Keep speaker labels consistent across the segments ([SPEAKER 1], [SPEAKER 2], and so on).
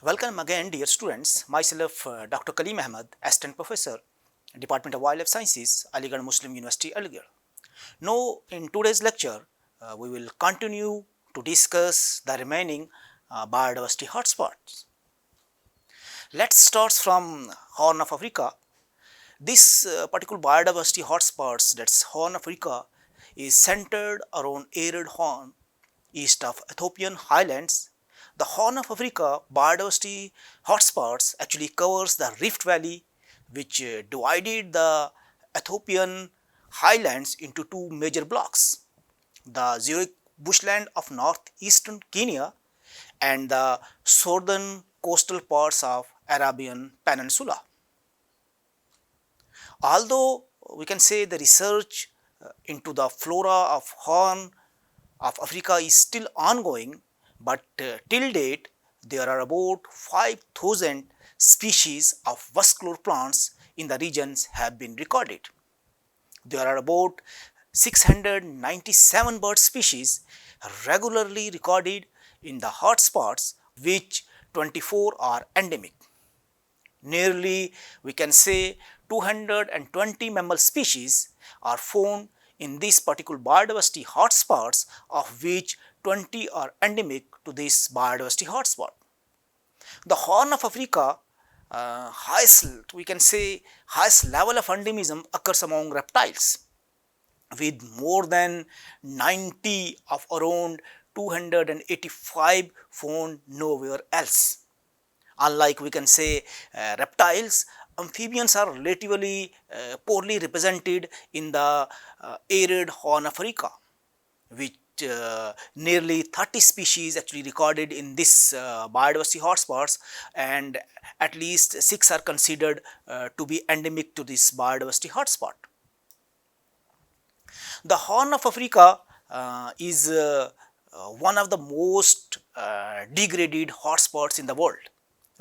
[SPEAKER 1] Welcome again, dear students. Myself, Dr. Kaleem Ahmed, Assistant Professor, Department of Wildlife Sciences, Aligarh Muslim University, Aligarh. Now, in today's lecture, we will continue to discuss the remaining biodiversity hotspots. Let's start from Horn of Africa. This particular biodiversity hotspots, that's Horn of Africa, is centered around arid Horn east of Ethiopian highlands. The Horn of Africa biodiversity hotspots actually covers the Rift Valley, which divided the Ethiopian highlands into two major blocks, the xeric bushland of northeastern Kenya and the southern coastal parts of Arabian Peninsula. Although we can say the research into the flora of Horn of Africa is still ongoing, but till date there are about 5,000 species of vascular plants in the regions have been recorded. There are about 697 bird species regularly recorded in the hotspots, which 24 are endemic. Nearly we can say 220 mammal species are found in these particular biodiversity hotspots, of which 20 are endemic to this biodiversity hotspot. The Horn of Africa highest we can say highest level of endemism occurs among reptiles, with more than 90 of around 285 found nowhere else. Unlike we can say reptiles, amphibians are relatively poorly represented in the arid Horn of Africa, which nearly 30 species actually recorded in this biodiversity hotspots, and at least 6 are considered to be endemic to this biodiversity hotspot. The Horn of Africa is one of the most degraded hotspots in the world,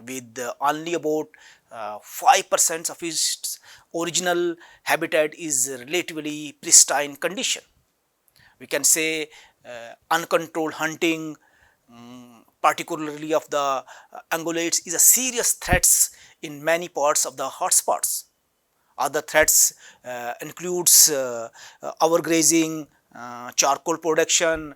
[SPEAKER 1] with only about 5% of its original habitat is relatively pristine condition. We can say uncontrolled hunting, particularly of the ungulates, is a serious threat in many parts of the hotspots. Other threats includes overgrazing, charcoal production,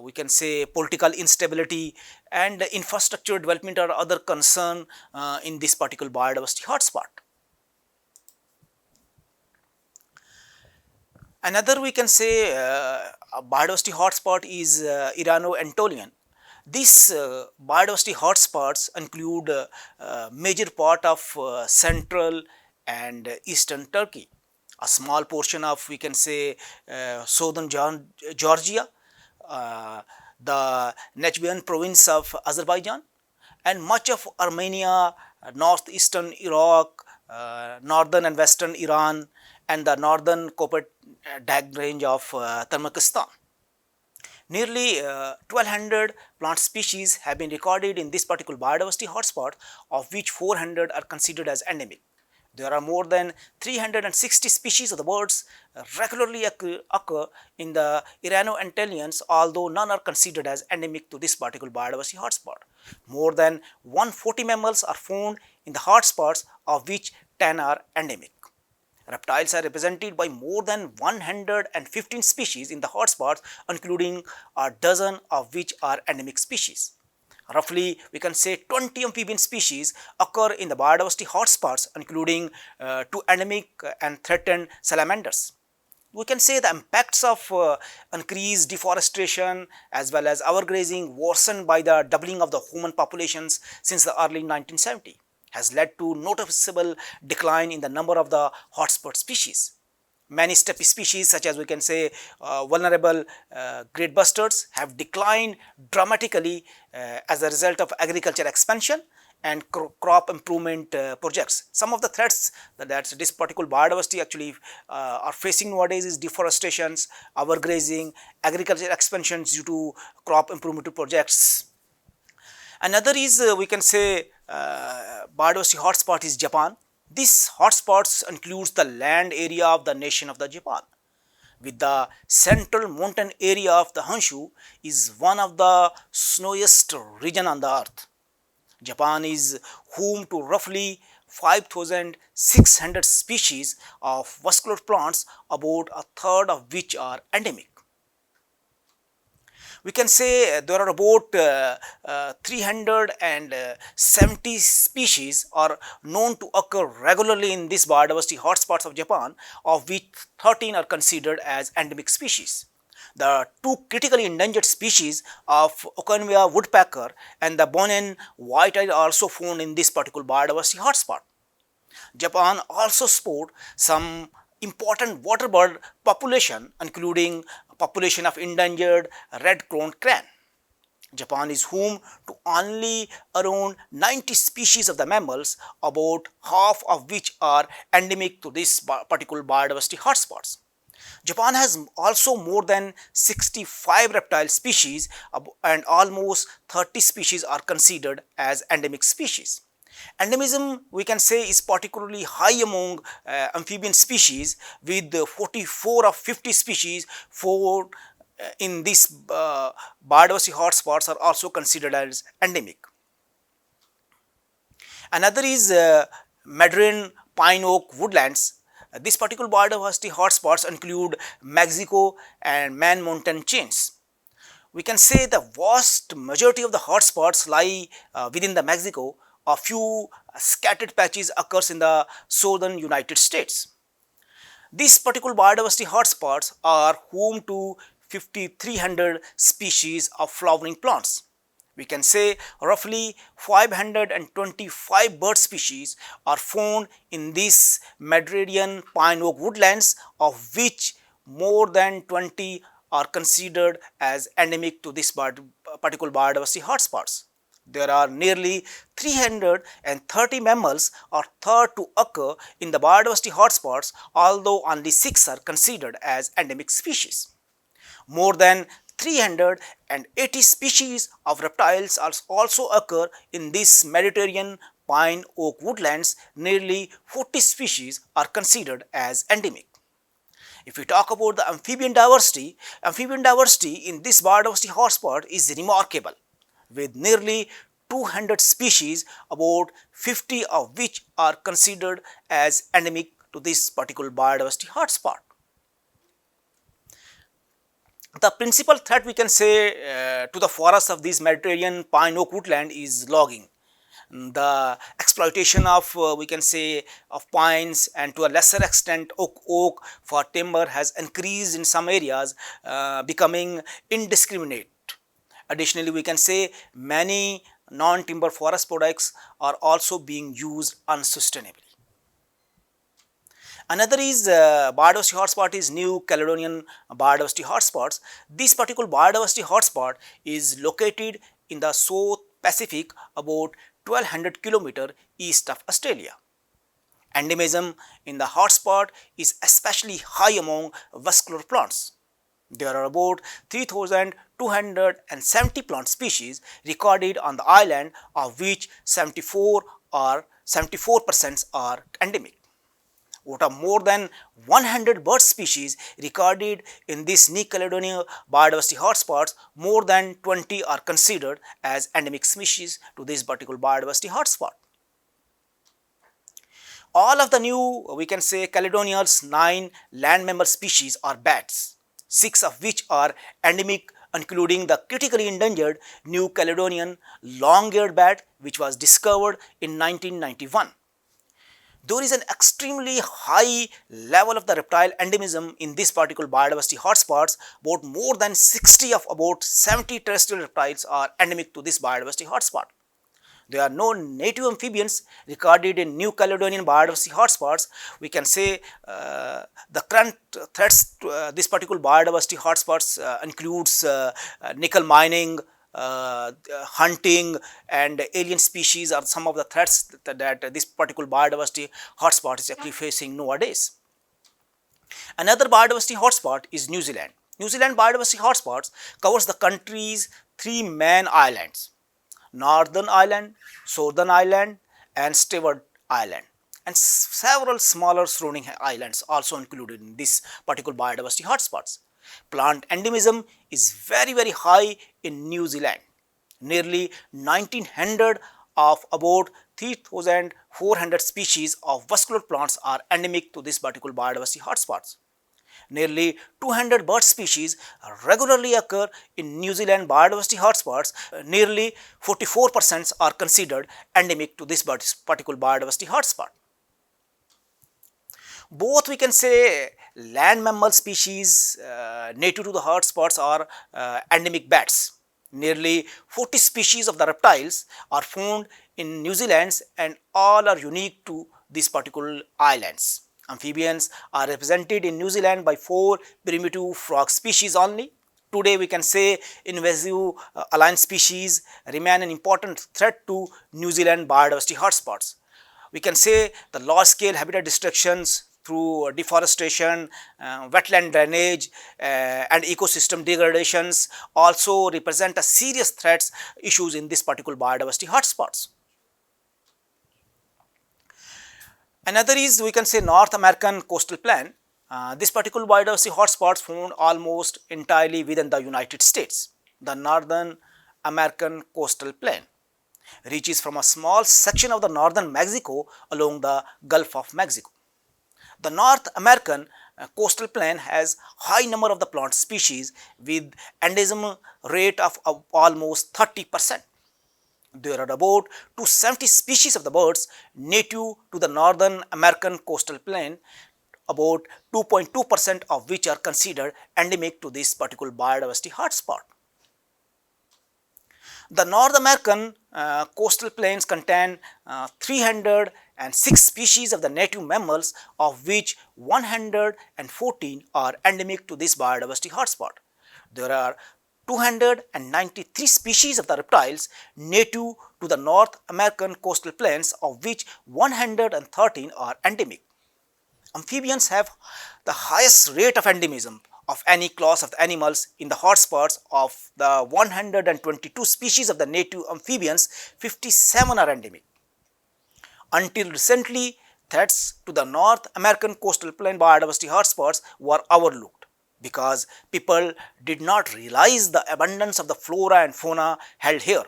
[SPEAKER 1] we can say political instability, and infrastructure development are other concern in this particular biodiversity hotspot. Another we can say a biodiversity hotspot is Irano-Anatolian. These biodiversity hotspots include major part of central and eastern Turkey, a small portion of we can say southern Georgia, the Nachbian province of Azerbaijan, and much of Armenia, northeastern Iraq, northern and western Iran, and the northern Copet Dag range of Turkmenistan. Nearly 1200 plant species have been recorded in this particular biodiversity hotspot, of which 400 are considered as endemic. There are more than 360 species of the birds regularly occur in the Irano-Anatolians, although none are considered as endemic to this particular biodiversity hotspot. More than 140 mammals are found in the hotspots, of which 10 are endemic. Reptiles are represented by more than 115 species in the hotspots, including a dozen of which are endemic species. Roughly, we can say 20 amphibian species occur in the biodiversity hotspots, including two endemic and threatened salamanders. We can say the impacts of increased deforestation as well as overgrazing worsened by the doubling of the human populations since the early 1970 has led to noticeable decline in the number of the hotspot species. Many steppe species such as we can say vulnerable great bustards have declined dramatically as a result of agriculture expansion and crop improvement projects. Some of the threats that this particular biodiversity actually are facing nowadays is deforestations, overgrazing, agriculture expansions due to crop improvement projects. Another is we can say biodiversity hotspot is Japan. This hotspots includes the land area of the nation of the Japan, with the central mountain area of the Honshu is one of the snowiest region on the earth. Japan is home to roughly 5,600 species of vascular plants, about a third of which are endemic. We can say there are about 370 species are known to occur regularly in these biodiversity hotspots of Japan, of which 13 are considered as endemic species. The two critically endangered species of Okainamia woodpecker and the Bonin white-eye are also found in this particular biodiversity hotspot. Japan also sport some important water bird population, including population of endangered red-crowned crane. Japan is home to only around 90 species of the mammals, about half of which are endemic to this particular biodiversity hotspots. Japan has also more than 65 reptile species, and almost 30 species are considered as endemic species. Endemism, we can say, is particularly high among amphibian species, with 44 of 50 species found in these biodiversity hotspots are also considered as endemic. Another is Madryn pine oak woodlands. This particular biodiversity hotspots include Mexico and Man Mountain chains. We can say the vast majority of the hotspots lie within the Mexico. A few scattered patches occurs in the southern United States. These particular biodiversity hotspots are home to 5,300 species of flowering plants. We can say roughly 525 bird species are found in these Mediterranean pine oak woodlands, of which more than 20 are considered as endemic to this particular biodiversity hotspots. There are nearly 330 mammals are thought to occur in the biodiversity hotspots, although only 6 are considered as endemic species. More than 380 species of reptiles also occur in this Mediterranean pine oak woodlands. Nearly 40 species are considered as endemic. If we talk about the amphibian diversity in this biodiversity hotspot is remarkable, with nearly 200 species, about 50 of which are considered as endemic to this particular biodiversity hotspot. The principal threat, we can say, to the forests of this Mediterranean pine oak woodland is logging. The exploitation of we can say of pines, and to a lesser extent oak for timber, has increased in some areas, becoming indiscriminate. Additionally, we can say many non-timber forest products are also being used unsustainably. Another is biodiversity hotspot is New Caledonian biodiversity hotspots. This particular biodiversity hotspot is located in the South Pacific, about 1200 km east of Australia. Endemism in the hotspot is especially high among vascular plants. There are about 3,270 plant species recorded on the island, of which 74% are endemic. Out of more than 100 bird species recorded in this New Caledonia biodiversity hotspots, more than 20 are considered as endemic species to this particular biodiversity hotspot. All of the New, we can say, Caledonia's 9 land mammal species are bats, 6 of which are endemic, including the critically endangered New Caledonian long-eared bat, which was discovered in 1991. There is an extremely high level of the reptile endemism in this particular biodiversity hotspots. About more than 60 of about 70 terrestrial reptiles are endemic to this biodiversity hotspot. There are no native amphibians recorded in New Caledonian biodiversity hotspots. We can say the current threats to this particular biodiversity hotspots includes nickel mining, hunting, and alien species are some of the threats that this particular biodiversity hotspot is actually facing nowadays. Another biodiversity hotspot is New Zealand. New Zealand biodiversity hotspots covers the country's 3 main islands: Northern Island, Southern Island, and Stewart Island, and several smaller surrounding islands also included in this particular biodiversity hotspots. Plant endemism is very high in New Zealand. Nearly 1900 of about 3,400 species of vascular plants are endemic to this particular biodiversity hotspots. Nearly 200 bird species regularly occur in New Zealand biodiversity hotspots. Nearly 44% are considered endemic to this particular biodiversity hotspot. Both we can say land mammal species native to the hotspots are endemic bats. Nearly 40 species of the reptiles are found in New Zealand and all are unique to these particular islands. Amphibians are represented in New Zealand by 4 primitive frog species only. Today we can say invasive alien species remain an important threat to New Zealand biodiversity hotspots. We can say the large scale habitat destructions through deforestation, wetland drainage and ecosystem degradations also represent a serious threats issues in this particular biodiversity hotspots. Another is we can say North American coastal plain. This particular biodiversity hotspots found almost entirely within the United States. The Northern American coastal plain reaches from a small section of the northern Mexico along the Gulf of Mexico. The North American coastal plain has high number of the plant species with endemism rate of almost 30%. There are about 270 species of the birds native to the Northern American coastal plain, about 2.2% of which are considered endemic to this particular biodiversity hotspot. The North American coastal plains contain 306 species of the native mammals, of which 114 are endemic to this biodiversity hotspot. There are 293 species of the reptiles native to the North American coastal plains, of which 113 are endemic. Amphibians have the highest rate of endemism of any class of the animals. In the hotspots of the 122 species of the native amphibians, 57 are endemic. Until recently, threats to the North American coastal plain biodiversity hotspots were overlooked because people did not realize the abundance of the flora and fauna held here.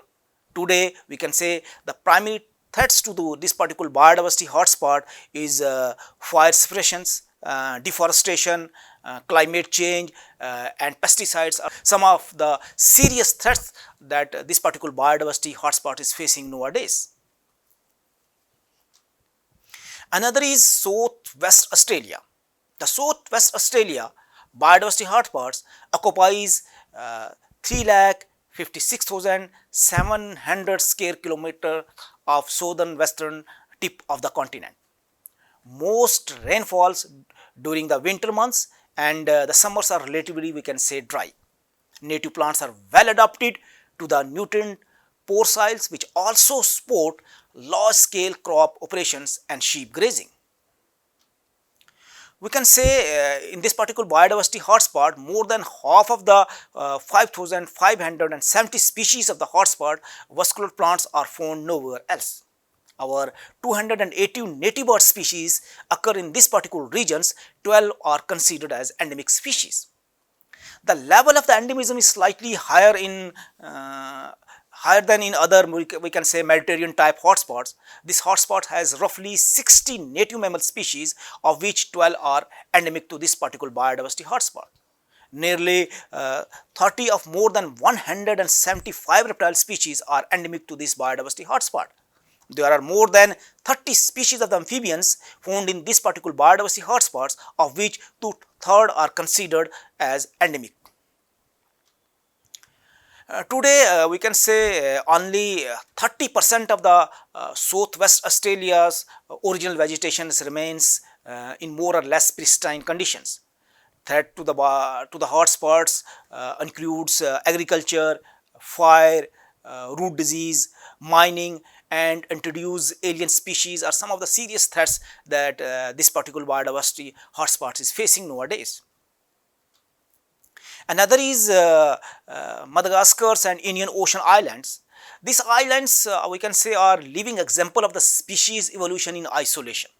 [SPEAKER 1] Today, we can say the primary threats to this particular biodiversity hotspot is fire suppressions, deforestation, climate change and pesticides are some of the serious threats that this particular biodiversity hotspot is facing nowadays. Another is Southwest Australia. The Southwest Australia biodiversity hotspots occupies 3,56,700 square kilometer of southern western tip of the continent. Most rainfalls during the winter months and the summers are relatively we can say dry. Native plants are well adapted to the nutrient poor soils which also support large scale crop operations and sheep grazing. We can say in this particular biodiversity hotspot more than half of the 5,570 species of the hotspot vascular plants are found nowhere else. Our 280 native bird species occur in this particular regions, 12 are considered as endemic species. The level of the endemism is slightly higher than in other we can say Mediterranean type hotspots. This hotspot has roughly 60 native mammal species, of which 12 are endemic to this particular biodiversity hotspot. Nearly 30 of more than 175 reptile species are endemic to this biodiversity hotspot. There are more than 30 species of the amphibians found in this particular biodiversity hotspots, of which 2/3 are considered as endemic. Today we can say only 30% of the Southwest Australia's original vegetation remains in more or less pristine conditions. Threat to the hotspots includes agriculture, fire, root disease, mining and introduced alien species are some of the serious threats that this particular biodiversity hotspot is facing nowadays. Another is Madagascar's and Indian Ocean islands. These islands we can say are living example of the species evolution in isolation.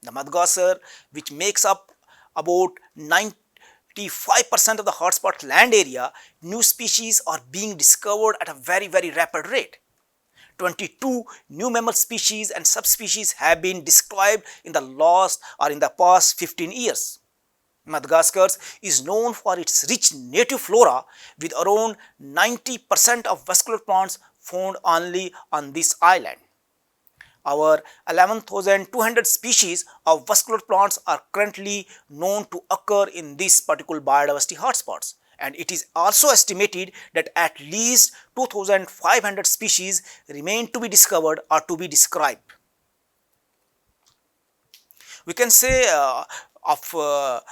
[SPEAKER 1] The Madagascar, which makes up about 95% of the hotspot land area, new species are being discovered at a very rapid rate. 22 new mammal species and subspecies have been described in the past 15 years. Madagascar is known for its rich native flora with around 90% of vascular plants found only on this island. Our 11,200 species of vascular plants are currently known to occur in these particular biodiversity hotspots, and it is also estimated that at least 2,500 species remain to be discovered or to be described. We can say of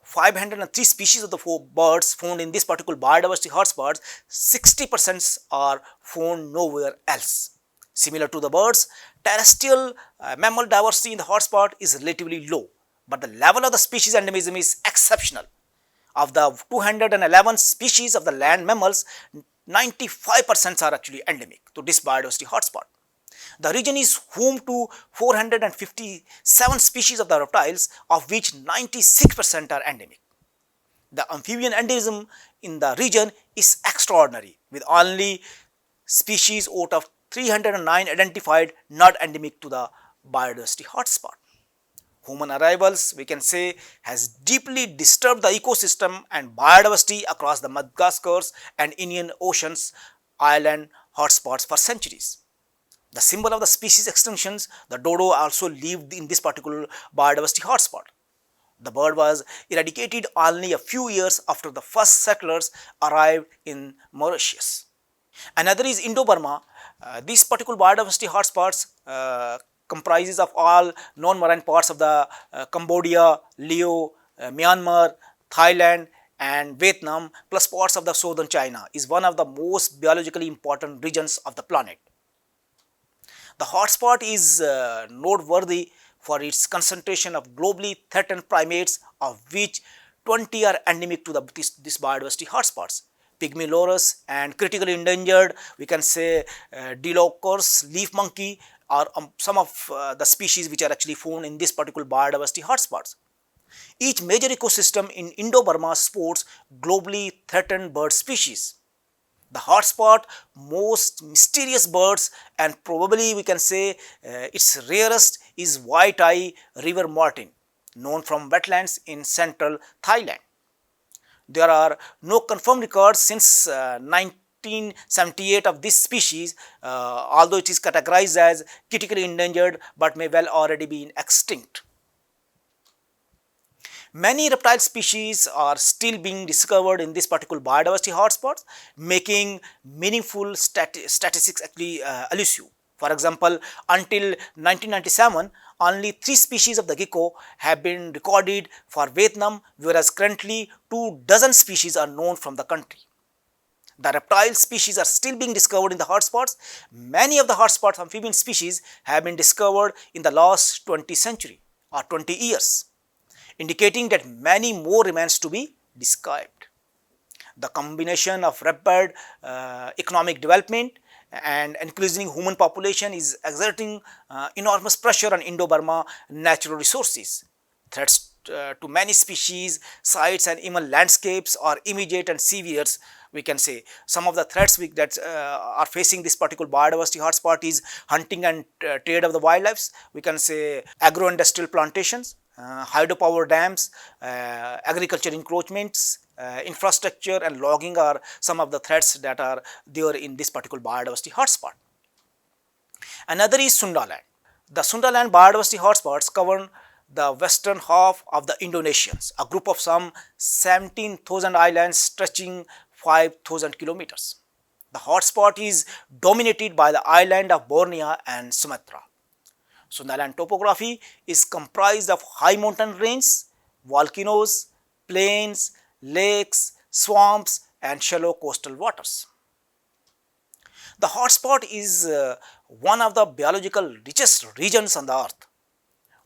[SPEAKER 1] 503 species of the four birds found in this particular biodiversity hotspots, 60% are found nowhere else. Similar to the birds, terrestrial mammal diversity in the hotspot is relatively low, but the level of the species endemism is exceptional. Of the 211 species of the land mammals, 95% are actually endemic to this biodiversity hotspot. The region is home to 457 species of the reptiles, of which 96% are endemic. The amphibian endemism in the region is extraordinary, with only species out of 309 identified not endemic to the biodiversity hotspot. Human arrivals, we can say, has deeply disturbed the ecosystem and biodiversity across the Madagascar's and Indian Ocean's island hotspots for centuries. The symbol of the species extinctions, the dodo, also lived in this particular biodiversity hotspot. The bird was eradicated only a few years after the first settlers arrived in Mauritius. Another is Indo-Burma. These particular biodiversity hotspots comprises of all non-marine parts of the Cambodia, Laos, Myanmar, Thailand and Vietnam, plus parts of the southern China, is one of the most biologically important regions of the planet. The hotspot is noteworthy for its concentration of globally threatened primates, of which 20 are endemic to this biodiversity hotspots. Pygmy loris and critically endangered, we can say Dilophosaurus leaf monkey are some of the species which are actually found in this particular biodiversity hotspots. Each major ecosystem in Indo-Burma sports globally threatened bird species. The hotspot most mysterious birds, and probably we can say its rarest, is white-eye river martin, known from wetlands in central Thailand. There are no confirmed records since 1978 of this species, although it is categorized as critically endangered but may well already be extinct. Many reptile species are still being discovered in this particular biodiversity hotspots, making meaningful statistics actually elusive. For example, until 1997, only 3 species of the gecko have been recorded for Vietnam, whereas currently 24 species are known from the country. The reptile species are still being discovered in the hotspots. Many of the hotspot amphibian species have been discovered in the last 20 century or 20 years, indicating that many more remains to be described. The combination of rapid economic development and increasing human population is exerting enormous pressure on Indo-Burma natural resources. Threats to many species, sites and even landscapes are immediate and severe. We can say some of the threats that are facing this particular biodiversity hotspot is hunting and trade of the wildlife. We can say agro-industrial plantations, hydropower dams, agriculture encroachments, infrastructure and logging are some of the threats that are there in this particular biodiversity hotspot. Another is Sundaland. The Sundaland biodiversity hotspots cover the western half of the Indonesians, a group of some 17,000 islands stretching 5,000 kilometers. The hotspot is dominated by the island of Borneo and Sumatra. Sundaland topography is comprised of high mountain ranges, volcanoes, plains, lakes, swamps and shallow coastal waters. The hotspot is one of the biological richest regions on the earth,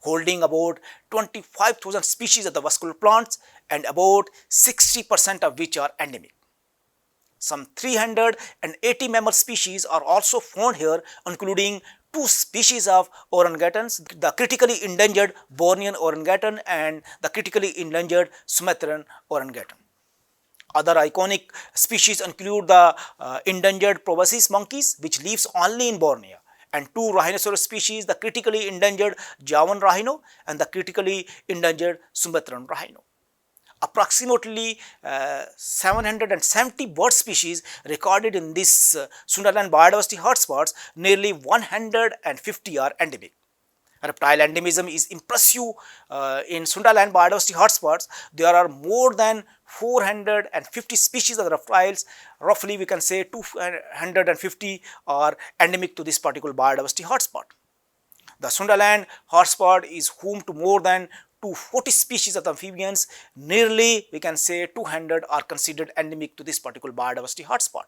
[SPEAKER 1] holding about 25,000 species of the vascular plants and about 60% of which are endemic. Some 380 mammal species are also found here, including 2 species of orangutans, the critically endangered Bornean orangutan and the critically endangered Sumatran orangutan. Other iconic species include the endangered proboscis monkeys, which lives only in Borneo, and two rhinoceros species, the critically endangered Javan rhino and the critically endangered Sumatran rhino. Approximately 770 bird species recorded in this Sundaland biodiversity hotspots, nearly 150 are endemic. Reptile endemism is impressive. In Sundaland biodiversity hotspots, there are more than 450 species of reptiles. Roughly, we can say 250 are endemic to this particular biodiversity hotspot. The Sundaland hotspot is home to more than 240 species of amphibians. Nearly, we can say 200 are considered endemic to this particular biodiversity hotspot.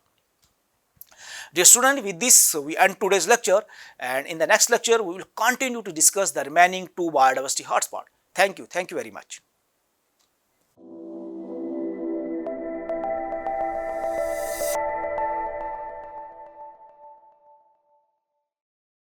[SPEAKER 1] Dear student, with this we end today's lecture, and in the next lecture we will continue to discuss the remaining two biodiversity hotspots. Thank you very much.